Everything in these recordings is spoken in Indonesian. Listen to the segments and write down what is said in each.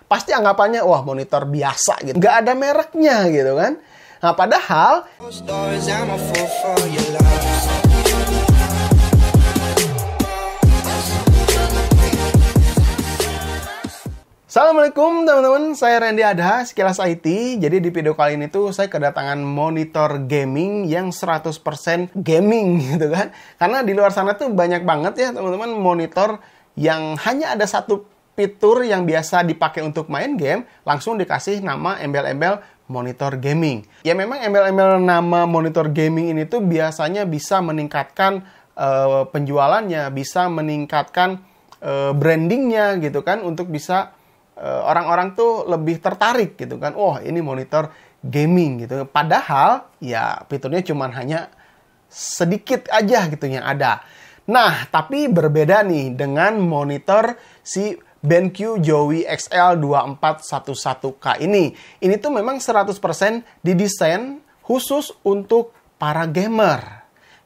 pasti anggapannya, wah monitor biasa gitu. Nggak ada mereknya gitu kan. Nah, padahal Assalamualaikum teman-teman, saya Randy Adha, Sekilas IT. Jadi di video kali ini tuh saya kedatangan monitor gaming yang 100% gaming gitu kan. Karena di luar sana tuh banyak banget ya teman-teman monitor yang hanya ada satu fitur yang biasa dipakai untuk main game, langsung dikasih nama embel-embel monitor gaming. Ya memang embel-embel nama monitor gaming ini tuh biasanya bisa meningkatkan penjualannya, bisa meningkatkan brandingnya gitu kan, untuk bisa orang-orang tuh lebih tertarik gitu kan. Oh, ini monitor gaming gitu. Padahal ya fiturnya cuman hanya sedikit aja gitu yang ada. Nah, tapi berbeda nih dengan monitor si BenQ Jowie XL2411K ini. Ini tuh memang 100% didesain khusus untuk para gamer.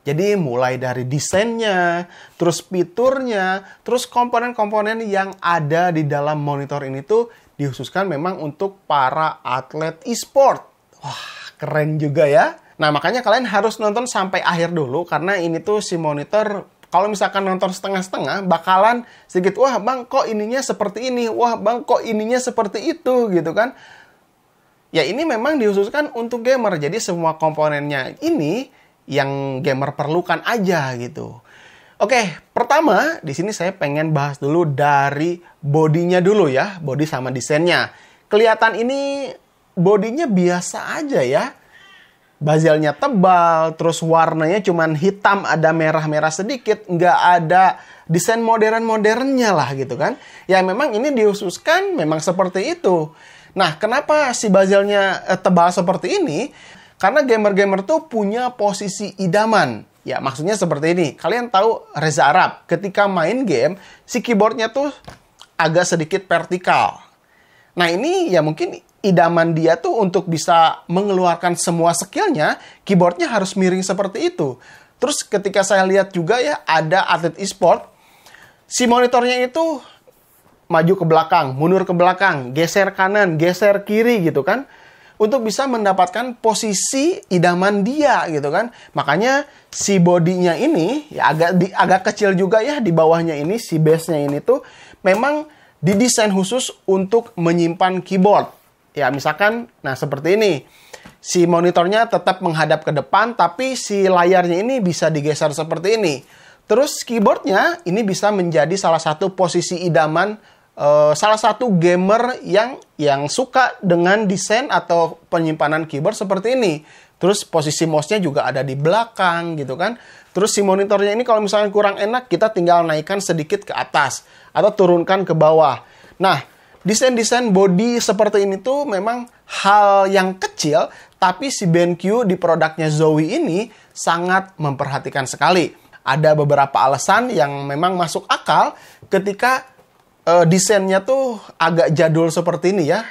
Jadi mulai dari desainnya, terus fiturnya, terus komponen-komponen yang ada di dalam monitor ini tuh dikhususkan memang untuk para atlet e-sport. Wah, keren juga ya. Nah, makanya kalian harus nonton sampai akhir dulu, karena ini tuh si monitor, kalau misalkan nonton setengah-setengah, bakalan sedikit, wah bang kok ininya seperti ini, wah bang kok ininya seperti itu gitu kan. Ya ini memang dikhususkan untuk gamer, jadi semua komponennya ini yang gamer perlukan aja gitu. Oke, pertama di sini saya pengen bahas dulu dari bodinya dulu ya, body sama desainnya. Kelihatan ini bodinya biasa aja ya. Bezelnya tebal, terus warnanya cuman hitam, ada merah-merah sedikit, nggak ada desain modern-modernnya lah gitu kan. Ya memang ini dikhususkan memang seperti itu. Nah, kenapa si bezelnya tebal seperti ini? Karena gamer-gamer tuh punya posisi idaman. Ya, maksudnya seperti ini. Kalian tahu Reza Arab, ketika main game, si keyboardnya tuh agak sedikit vertikal. Nah, ini ya mungkin idaman dia tuh untuk bisa mengeluarkan semua skillnya, keyboardnya harus miring seperti itu. Terus ketika saya lihat juga ya, ada atlet e-sport, si monitornya itu maju ke belakang, mundur ke belakang, geser kanan, geser kiri gitu kan, untuk bisa mendapatkan posisi idaman dia gitu kan. Makanya si bodinya ini ya agak kecil juga ya, di bawahnya ini si base-nya ini tuh memang didesain khusus untuk menyimpan keyboard. Ya misalkan, nah seperti ini. Si monitornya tetap menghadap ke depan, tapi si layarnya ini bisa digeser seperti ini. Terus keyboardnya ini bisa menjadi salah satu posisi idaman salah satu gamer yang suka dengan desain atau penyimpanan keyboard seperti ini. Terus posisi mouse-nya juga ada di belakang gitu kan. Terus si monitornya ini kalau misalnya kurang enak, kita tinggal naikkan sedikit ke atas atau turunkan ke bawah. Nah, desain-desain body seperti ini tuh memang hal yang kecil, tapi si BenQ di produknya Zowie ini sangat memperhatikan sekali. Ada beberapa alasan yang memang masuk akal ketika desainnya tuh agak jadul seperti ini ya.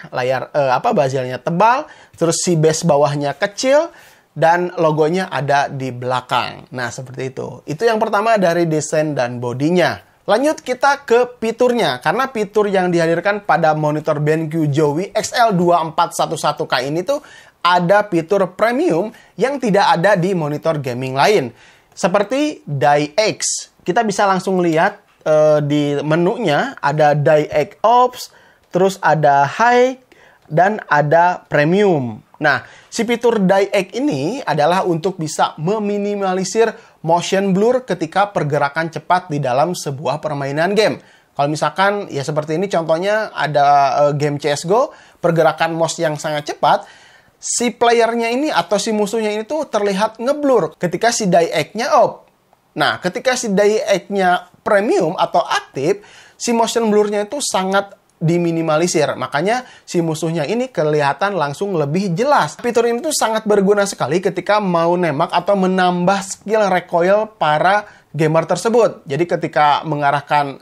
Bezelnya tebal, terus si base bawahnya kecil, dan logonya ada di belakang. Nah, seperti itu. Itu yang pertama dari desain dan bodinya. Lanjut kita ke fiturnya. Karena fitur yang dihadirkan pada monitor BenQ Jowie XL2411K ini tuh ada fitur premium yang tidak ada di monitor gaming lain. Seperti DiEX. Kita bisa langsung lihat di menunya ada DiEX Ops, terus ada High, dan ada Premium. Nah, si fitur DiEX ini adalah untuk bisa meminimalisir motion blur ketika pergerakan cepat di dalam sebuah permainan game. Kalau misalkan, ya seperti ini contohnya ada game CSGO, pergerakan mouse yang sangat cepat, si playernya ini atau si musuhnya ini tuh terlihat ngeblur ketika si DiEX-nya off. Nah, ketika si DiEX-nya premium atau aktif, si motion blur-nya itu sangat diminimalisir. Makanya si musuhnya ini kelihatan langsung lebih jelas. Fitur ini tuh sangat berguna sekali ketika mau nembak atau menambah skill recoil para gamer tersebut. Jadi ketika mengarahkan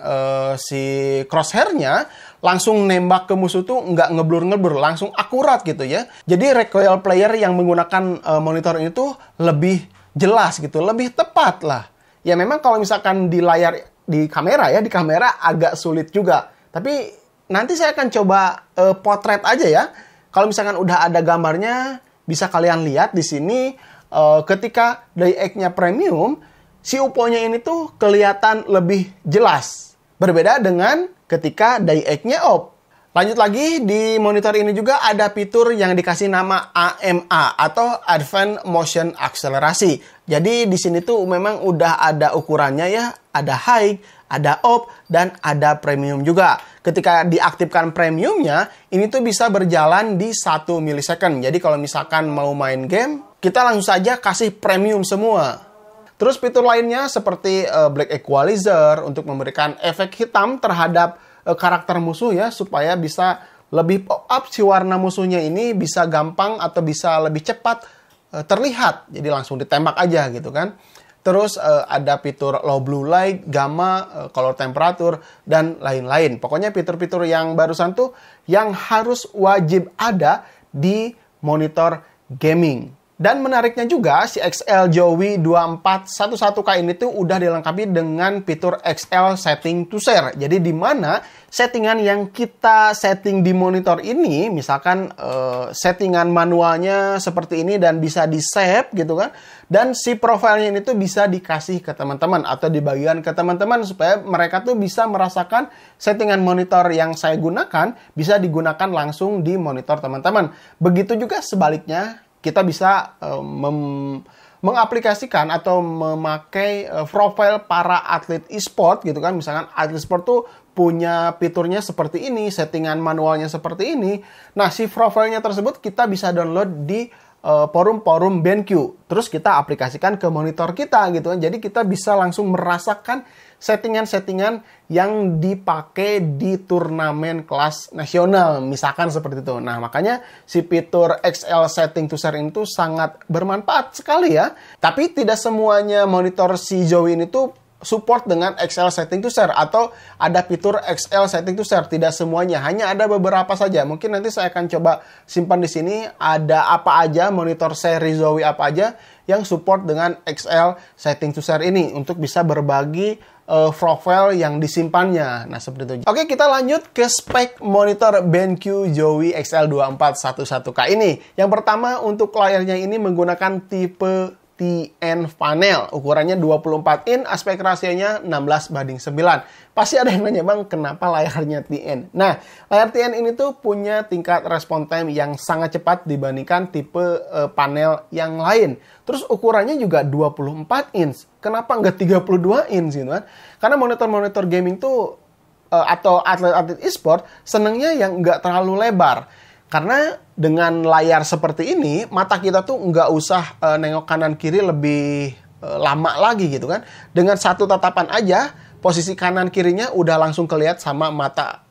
si crosshair-nya, langsung nembak ke musuh tuh nggak ngeblur-ngeblur, langsung akurat gitu ya. Jadi recoil player yang menggunakan monitor ini tuh lebih jelas gitu, lebih tepat lah. Ya memang kalau misalkan di layar, di kamera agak sulit juga. Tapi nanti saya akan coba potret aja ya. Kalau misalkan udah ada gambarnya, bisa kalian lihat di sini ketika DiEC-nya premium, si UPO-nya ini tuh kelihatan lebih jelas. Berbeda dengan ketika DiEC-nya off. Lanjut lagi, di monitor ini juga ada fitur yang dikasih nama AMA atau Advanced Motion Accelerasi. Jadi di sini tuh memang udah ada ukurannya ya, ada high, ada off, dan ada premium juga. Ketika diaktifkan premiumnya, ini tuh bisa berjalan di 1 milisecond. Jadi kalau misalkan mau main game, kita langsung saja kasih premium semua. Terus fitur lainnya seperti Black Equalizer untuk memberikan efek hitam terhadap karakter musuh ya, supaya bisa lebih pop up si warna musuhnya ini bisa gampang atau bisa lebih cepat terlihat. Jadi langsung ditembak aja gitu kan. Terus ada fitur low blue light, gamma, color temperature, dan lain-lain. Pokoknya fitur-fitur yang barusan tuh yang harus wajib ada di monitor gaming. Dan menariknya juga, si XL Jowie 2411K ini tuh udah dilengkapi dengan fitur XL Setting to Share. Jadi di mana settingan yang kita setting di monitor ini, misalkan settingan manualnya seperti ini dan bisa di-save gitu kan. Dan si profilnya ini tuh bisa dikasih ke teman-teman atau dibagikan ke teman-teman supaya mereka tuh bisa merasakan settingan monitor yang saya gunakan bisa digunakan langsung di monitor teman-teman. Begitu juga sebaliknya, kita bisa mengaplikasikan atau memakai profil para atlet e-sport gitu kan. Misalkan atlet e-sport tuh punya fiturnya seperti ini, settingan manualnya seperti ini. Nah, si profilnya tersebut kita bisa download di forum-forum BenQ. Terus kita aplikasikan ke monitor kita gitu kan. Jadi kita bisa langsung merasakan settingan-settingan yang dipakai di turnamen kelas nasional, misalkan seperti itu. Nah, makanya si fitur XL Setting to Share itu sangat bermanfaat sekali ya. Tapi tidak semuanya monitor si Jowie ini tuh support dengan XL Setting to Share atau ada fitur XL Setting to Share. Tidak semuanya, hanya ada beberapa saja. Mungkin nanti saya akan coba simpan di sini ada apa aja, monitor seri Jowie apa aja yang support dengan XL Setting to Share ini untuk bisa berbagi profile yang disimpannya. Nah, seperti itu. Oke, kita lanjut ke spek monitor BenQ Jowie XL2411K ini. Yang pertama, untuk layarnya ini menggunakan tipe TN panel. Ukurannya 24 in, aspek rasionya 16:9. Pasti ada yang nanya, Bang, kenapa layarnya TN? Nah, layar TN ini tuh punya tingkat respon time yang sangat cepat dibandingkan tipe panel yang lain. Terus ukurannya juga 24 inch. Kenapa nggak 32 inch gitu kan? Karena monitor-monitor gaming tuh atau atlet-atlet e-sport senengnya yang nggak terlalu lebar. Karena dengan layar seperti ini, mata kita tuh nggak usah nengok kanan kiri lebih lama lagi gitu kan. Dengan satu tatapan aja, posisi kanan kirinya udah langsung kelihatan sama mata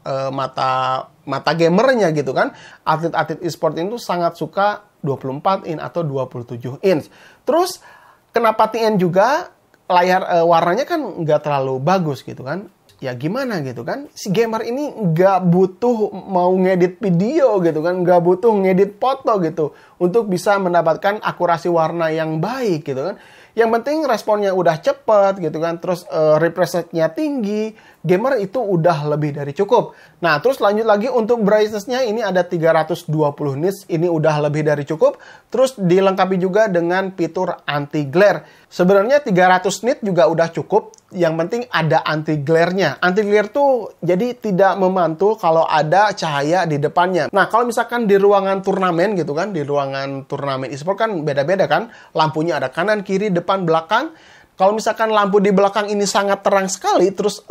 gamernya gitu kan. Atlet-atlet e-sport itu sangat suka 24 in atau 27 inch. Terus kenapa TN juga layar warnanya kan nggak terlalu bagus gitu kan. Ya gimana gitu kan, si gamer ini nggak butuh mau ngedit video gitu kan, nggak butuh ngedit foto gitu untuk bisa mendapatkan akurasi warna yang baik gitu kan. Yang penting responnya udah cepet gitu kan, terus refresh rate-nya tinggi, gamer itu udah lebih dari cukup. Nah, terus lanjut lagi untuk brightness-nya ini ada 320 nits, ini udah lebih dari cukup. Terus dilengkapi juga dengan fitur anti glare. Sebenarnya 300 nit juga udah cukup, yang penting ada anti glare-nya. Anti glare tuh jadi tidak memantul kalau ada cahaya di depannya. Nah, kalau misalkan di ruangan turnamen gitu kan, di ruangan turnamen e-sport kan beda-beda kan, lampunya ada kanan, kiri, depan, belakang. Kalau misalkan lampu di belakang ini sangat terang sekali, terus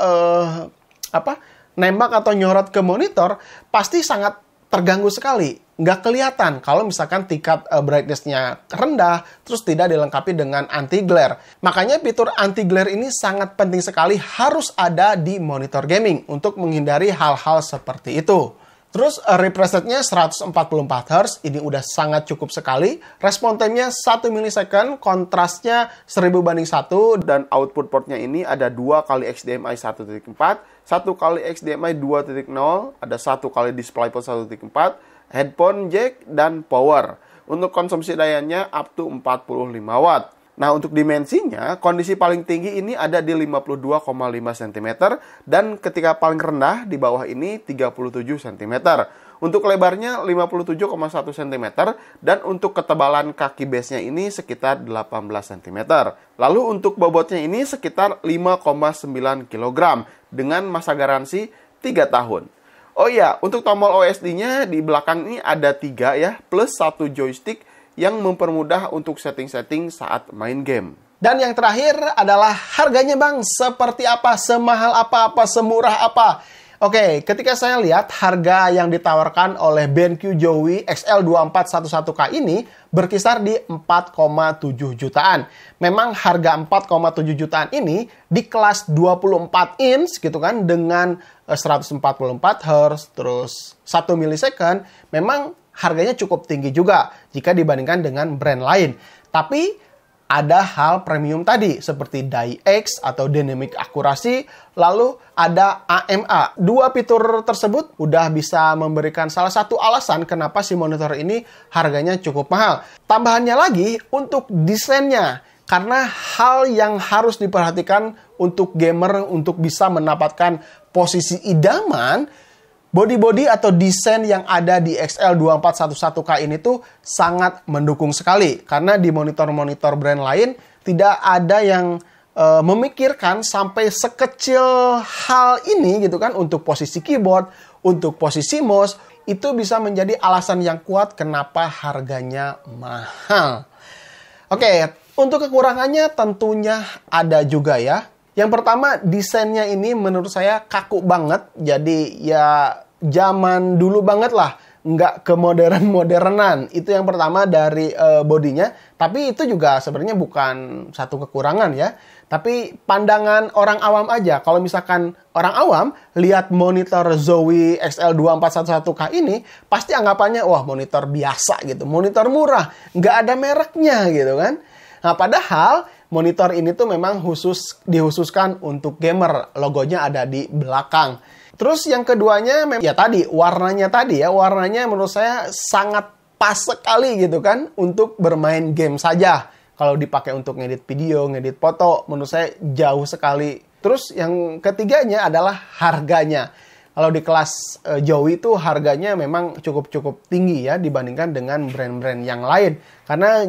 nembak atau nyorot ke monitor, pasti sangat terganggu sekali. Nggak kelihatan kalau misalkan tingkat brightness-nya rendah, terus tidak dilengkapi dengan anti-glare. Makanya fitur anti-glare ini sangat penting sekali, harus ada di monitor gaming untuk menghindari hal-hal seperti itu. Terus refresh rate-nya 144 Hz, ini udah sangat cukup sekali. Respon time-nya 1 milisecond, kontrasnya 1000:1, dan output port-nya ini ada 2 kali HDMI 1.4, 1 kali HDMI 2.0, ada 1 kali DisplayPort 1.4, headphone jack, dan power. Untuk konsumsi dayanya up to 45 watt. Nah, untuk dimensinya, kondisi paling tinggi ini ada di 52,5 cm dan ketika paling rendah di bawah ini 37 cm. Untuk lebarnya 57,1 cm dan untuk ketebalan kaki base-nya ini sekitar 18 cm. Lalu untuk bobotnya ini sekitar 5,9 kg dengan masa garansi 3 tahun. Oh iya, untuk tombol OSD-nya di belakang ini ada 3 ya, plus 1 joystick yang mempermudah untuk setting-setting saat main game. Dan yang terakhir adalah harganya bang, seperti apa, semahal apa, semurah apa? Oke, ketika saya lihat harga yang ditawarkan oleh BenQ Zowie XL2411K ini berkisar di 4,7 jutaan. Memang harga 4,7 jutaan ini di kelas 24 inch gitu kan dengan 144 Hz terus 1 milisecond memang harganya cukup tinggi juga jika dibandingkan dengan brand lain. Tapi ada hal premium tadi seperti DiX atau Dynamic Accuracy, lalu ada AMA. Dua fitur tersebut udah bisa memberikan salah satu alasan kenapa si monitor ini harganya cukup mahal. Tambahannya lagi untuk desainnya. Karena hal yang harus diperhatikan untuk gamer untuk bisa mendapatkan posisi idaman, body atau desain yang ada di XL2411K ini tuh sangat mendukung sekali. Karena di monitor-monitor brand lain tidak ada yang memikirkan sampai sekecil hal ini gitu kan. Untuk posisi keyboard, untuk posisi mouse, itu bisa menjadi alasan yang kuat kenapa harganya mahal. Oke, untuk kekurangannya tentunya ada juga ya. Yang pertama, desainnya ini menurut saya kaku banget. Jadi ya zaman dulu banget lah. Nggak ke modern-modernan. Itu yang pertama dari bodinya. Tapi itu juga sebenarnya bukan satu kekurangan ya. Tapi pandangan orang awam aja. Kalau misalkan orang awam lihat monitor Zowie XL2411K ini, pasti anggapannya, wah monitor biasa gitu. Monitor murah. Nggak ada mereknya gitu kan. Nah padahal monitor ini tuh memang dihususkan untuk gamer. Logonya ada di belakang. Terus yang keduanya, ya tadi, warnanya menurut saya sangat pas sekali gitu kan. Untuk bermain game saja. Kalau dipakai untuk ngedit video, ngedit foto, menurut saya jauh sekali. Terus yang ketiganya adalah harganya. Kalau di kelas Zowie itu harganya memang cukup tinggi ya dibandingkan dengan brand-brand yang lain. Karena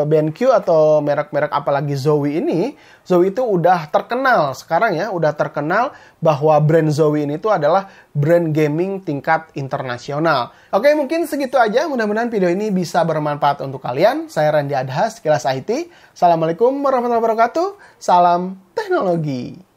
BenQ atau merek-merek apalagi Zowie itu udah terkenal sekarang ya, udah terkenal bahwa brand Zowie ini tuh adalah brand gaming tingkat internasional. Oke, mungkin segitu aja. Mudah-mudahan video ini bisa bermanfaat untuk kalian. Saya Randy Adhas, Kilas IT. Assalamualaikum warahmatullahi wabarakatuh. Salam teknologi.